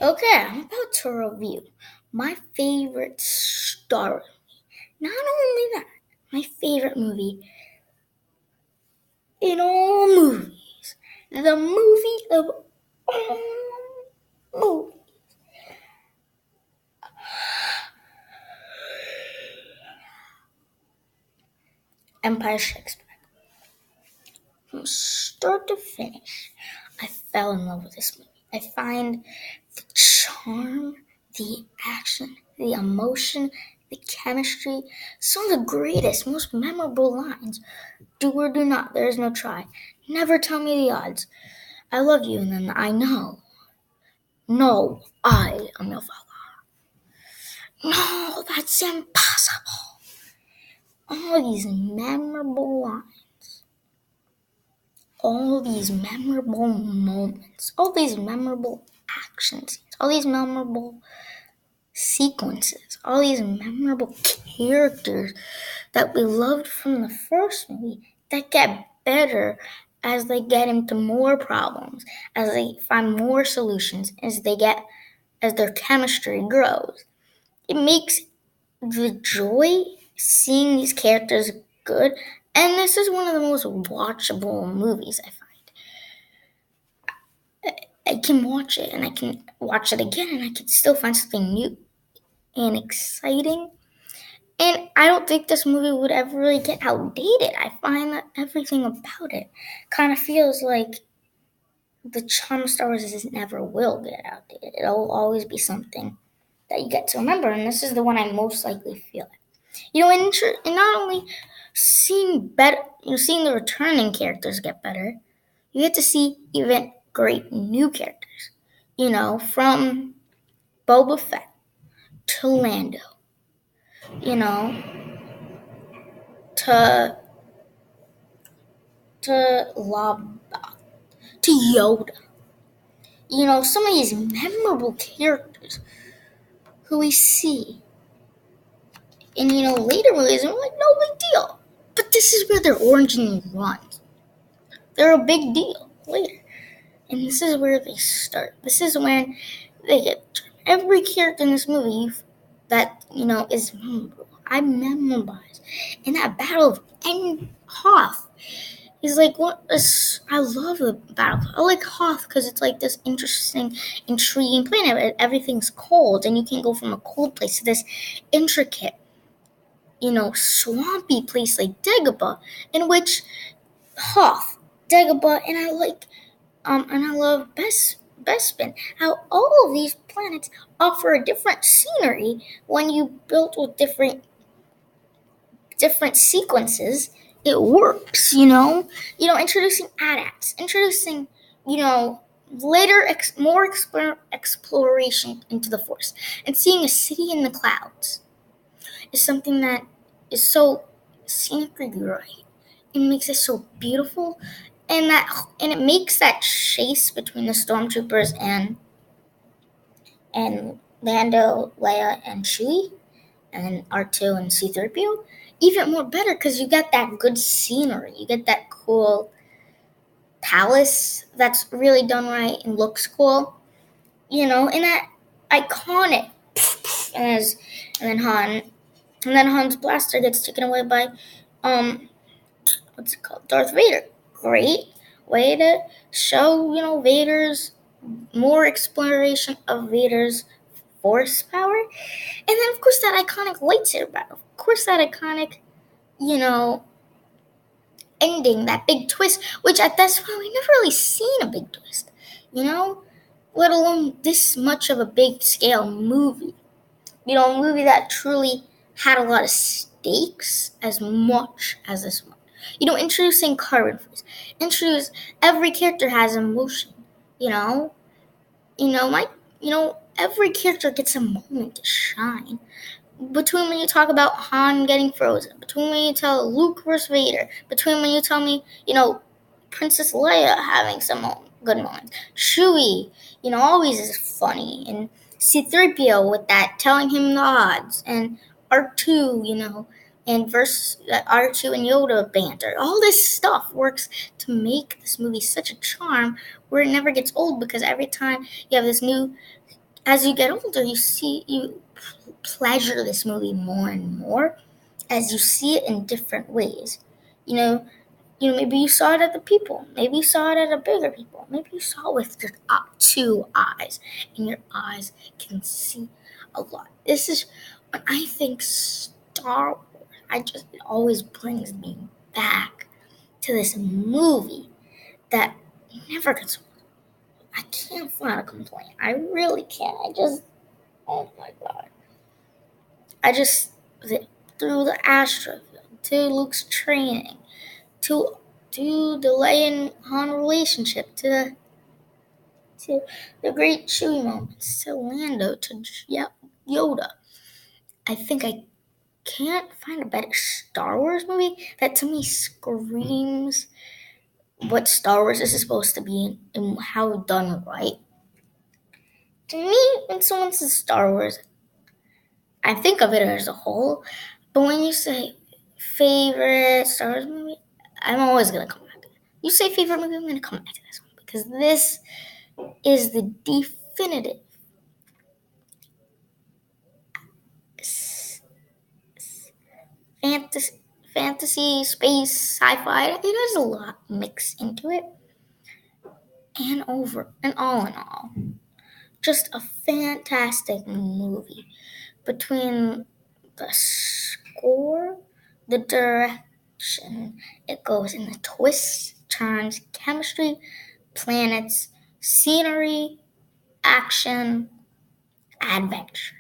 Okay, I'm about to review my favorite Star. Not only that, my favorite movie in all movies. The movie of all movies. Empire Strikes Back. From start to finish, I fell in love with this movie. I find the charm, the action, the emotion, the chemistry, some of the greatest, most memorable lines. Do or do not, there is no try. Never tell me the odds. I love you, and then I know. No, I am your father. No, that's impossible. All these memorable lines, all these memorable moments, all these memorable action scenes, all these memorable sequences, all these memorable characters that we loved from the first movie that get better as they get into more problems, as they find more solutions, as their chemistry grows. It makes the joy seeing these characters good, and this is one of the most watchable movies I find. I can watch it and I can watch it again and I can still find something new and exciting. And I don't think this movie would ever really get outdated. I find that everything about it kind of feels like the charm of Star Wars is never will get outdated. It'll always be something that you get to remember, and this is the one I most likely feel it. And not only seeing the returning characters get better, you get to see even great new characters. From Boba Fett to Lando, you know, to Lob to Yoda. Some of these memorable characters who we see in later movies, and we're like, no big deal. But this is where their origin runs. They're a big deal later. And this is where they start. This is when they get every character in this movie that, is memorable. I memorize. In that battle of Hoth is like I love the battle. I like Hoth because it's like this interesting, intriguing planet. Everything's cold, and you can go from a cold place to this intricate, swampy place like Dagobah, in which Hoth, Dagobah, and I love Bespin. How all of these planets offer a different scenery when you build with different sequences. It works, introducing AT-ATs, introducing, later exploration into the Force, and seeing a city in the clouds is something that is so scenically right. It makes it so beautiful, and it makes that chase between the stormtroopers and Lando, Leia, and Chewie, and then R2 and C-3PO even more better because you get that good scenery. You get that cool palace that's really done right and looks cool, and that iconic. And, as, and then Han's blaster gets taken away by what's it called? Darth Vader. Great way to show, Vader's more exploration of Vader's force power. And then, of course, that iconic lightsaber battle. Of course, that iconic, you know, ending, that big twist, which at this point we never really seen a big twist, let alone this much of a big scale movie. A movie that truly had a lot of stakes as much as this one. Introducing carbon freeze. Introduce every character has emotion. You know, my every character gets a moment to shine. Between when you talk about Han getting frozen, between when you tell Luke versus Vader, between when you tell me, Princess Leia having some good moments, Chewie, always is funny, and C-3PO with that telling him the odds, and R2, and versus R2 and Yoda banter. All this stuff works to make this movie such a charm where it never gets old because every time you have this new as you get older, you pleasure this movie more and more as you see it in different ways. You know, maybe you saw it at the people. Maybe you saw it at a bigger people. Maybe you saw it with just two eyes, and your eyes can see a lot. This is when I think Star Wars. It always brings me back to this movie that never gets old. I can't find a complaint. I really can't. Oh my god. I just, through the Astrofield, to Luke's training, to the Leia and Han relationship, to the great Chewie moments, to Lando, to Yoda. I think I can't find a better Star Wars movie that to me screams what Star Wars is supposed to be and how done right. To me, when someone says Star Wars, I think of it as a whole. But when you say favorite Star Wars movie, I'm always gonna come back. You say favorite movie, I'm gonna come back to this one because this is the definitive fantasy, space, sci-fi. It has a lot mixed into it, and all in all, just a fantastic movie. Between the score, the direction it goes in, the twists, turns, chemistry, planets, scenery, action, adventure.